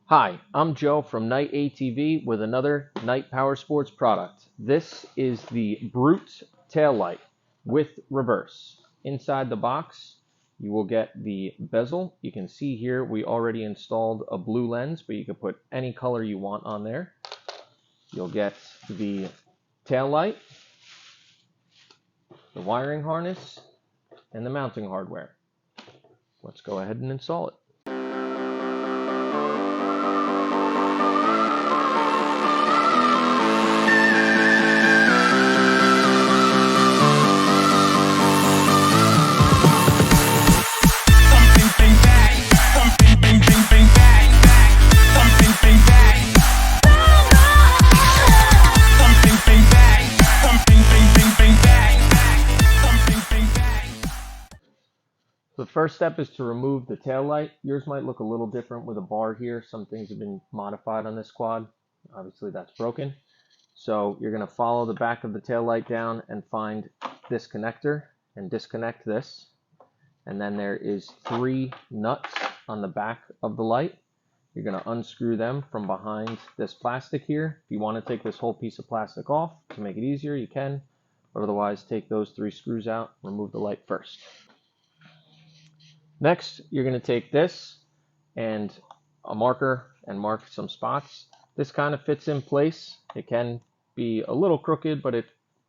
Hi, I'm Joe from Knight ATV with another Knight Power Sports product. This is the Brute tail light with reverse. Inside the box, you will get the bezel. You can see here we already installed a blue lens, but you can put any color you want on there. You'll get the tail light, the wiring harness, and the mounting hardware. Let's go ahead and install it. The first step is to remove the tail light. Yours might look a little different with a bar here. Some things have been modified on this quad. Obviously that's broken. So you're going to follow the back of the tail light down and find this connector and disconnect this. And then there is 3 nuts on the back of the light. You're going to unscrew them from behind this plastic here. If you want to take this whole piece of plastic off to make it easier, you can. But otherwise, take those 3 screws out, remove the light first. Next, you're going to take this and a marker and mark some spots. This kind of fits in place. It can be a little crooked, but it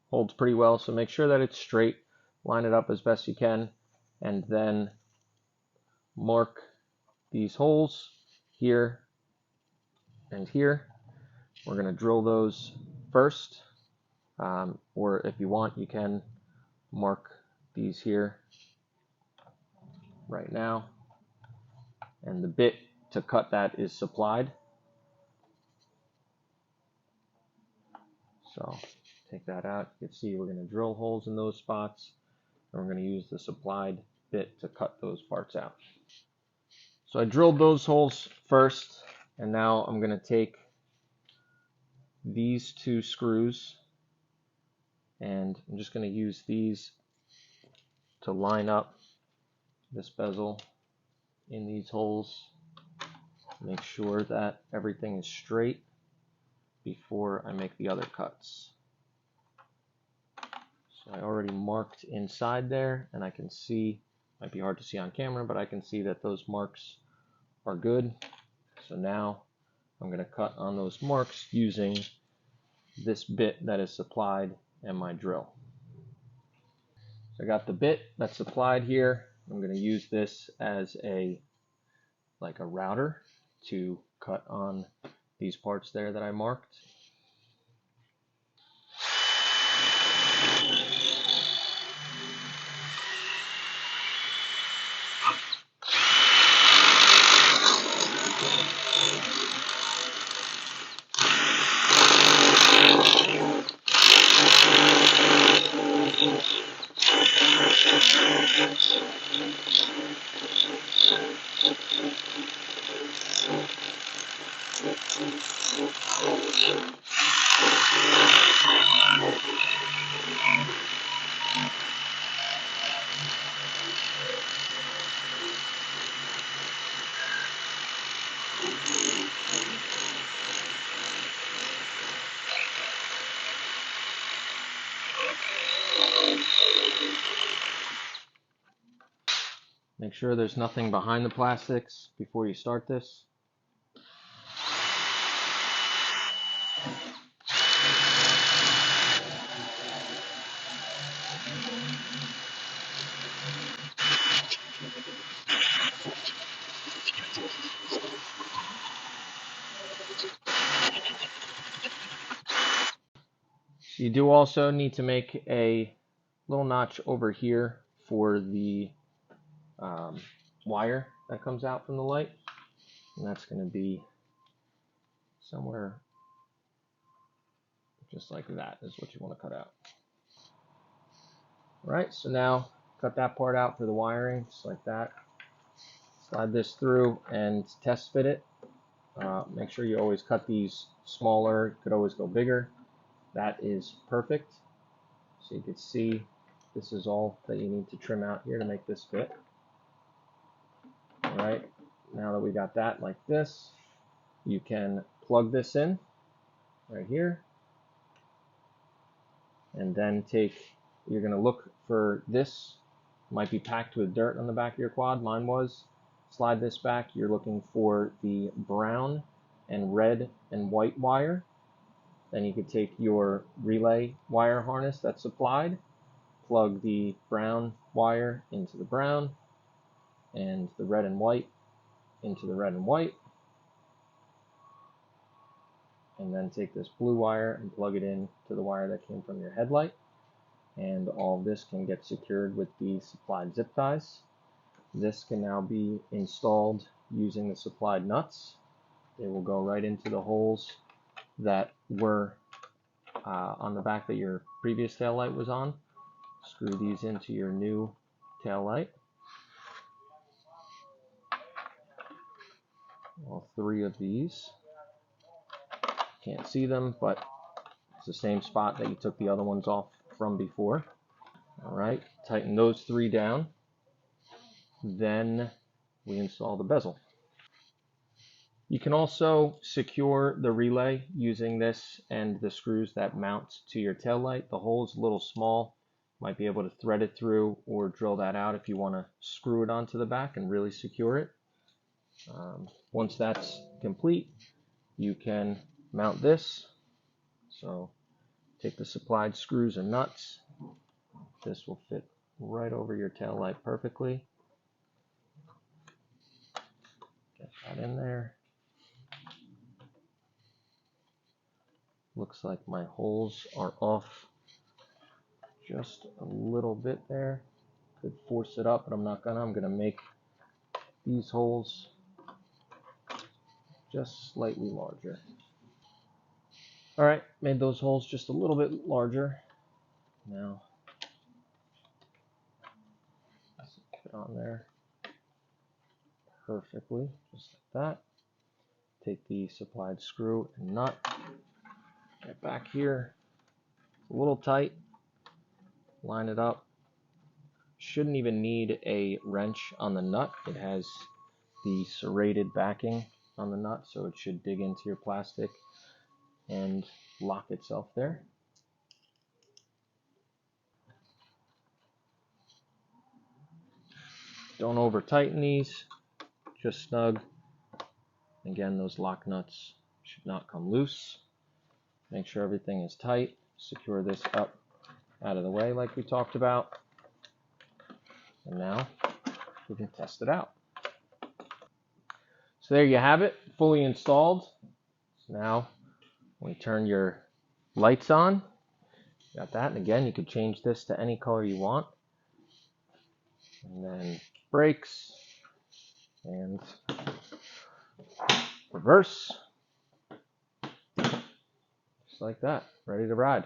holds pretty well. So make sure that it's straight. Line it up as best you can. And then mark these holes here and here. We're going to drill those first. Or if you want, you can mark these here right now, and the bit to cut that is supplied. So take that out. You can see we're going to drill holes in those spots, and we're going to use the supplied bit to cut those parts out. So I drilled those holes first, and now I'm going to take these 2 screws, and I'm just going to use these to line up this bezel in these holes. Make sure that everything is straight before I make the other cuts. So I already marked inside there, and I can see, might be hard to see on camera, but I can see that those marks are good. So now I'm going to cut on those marks using this bit that is supplied and my drill. So I got the bit that's supplied here. I'm going to use this as a router to cut on these parts there that I marked. Make sure there's nothing behind the plastics before you start this. You do also need to make a little notch over here for the wire that comes out from the light, and that's going to be somewhere just like that is what you want to cut out. Alright, so now cut that part out for the wiring, just like that. Slide this through and test fit it. Make sure you always cut these smaller. You could always go bigger. That is perfect. So you can see this is all that you need to trim out here to make this fit. Alright, now that we got that like this, you can plug this in right here, and then you're going to look for this, might be packed with dirt on the back of your quad, mine was. Slide this back, you're looking for the brown and red and white wire. Then you could take your relay wire harness that's supplied, plug the brown wire into the brown, and the red and white into the red and white, and then take this blue wire and plug it in to the wire that came from your headlight. And all of this can get secured with the supplied zip ties. This can now be installed using the supplied nuts. They will go right into the holes that were on the back that your previous tail light was on. Screw these into your new tail light. All three of these. Can't see them, but it's the same spot that you took the other ones off from before. All right, tighten those three down. Then we install the bezel. You can also secure the relay using this and the screws that mount to your tail light. The hole is a little small. Might be able to thread it through or drill that out if you want to screw it onto the back and really secure it. Once that's complete, you can mount this. So take the supplied screws and nuts. This will fit right over your tail light perfectly. Get that in there. Looks like my holes are off just a little bit there. Could force it up, but I'm not gonna. I'm gonna make these holes just slightly larger. All right, made those holes just a little bit larger. Now, fit on there perfectly, just like that. Take the supplied screw and nut. Get back here. It's a little tight. Line it up. Shouldn't even need a wrench on the nut. It has the serrated backing on the nut, so it should dig into your plastic and lock itself there. Don't over tighten these, just snug. Again, those lock nuts should not come loose. Make sure everything is tight. Secure this up out of the way like we talked about. And now we can test it out. So there you have it, fully installed. So now when you turn your lights on, got that. And again, you could change this to any color you want. And then brakes and reverse. Just like that, ready to ride.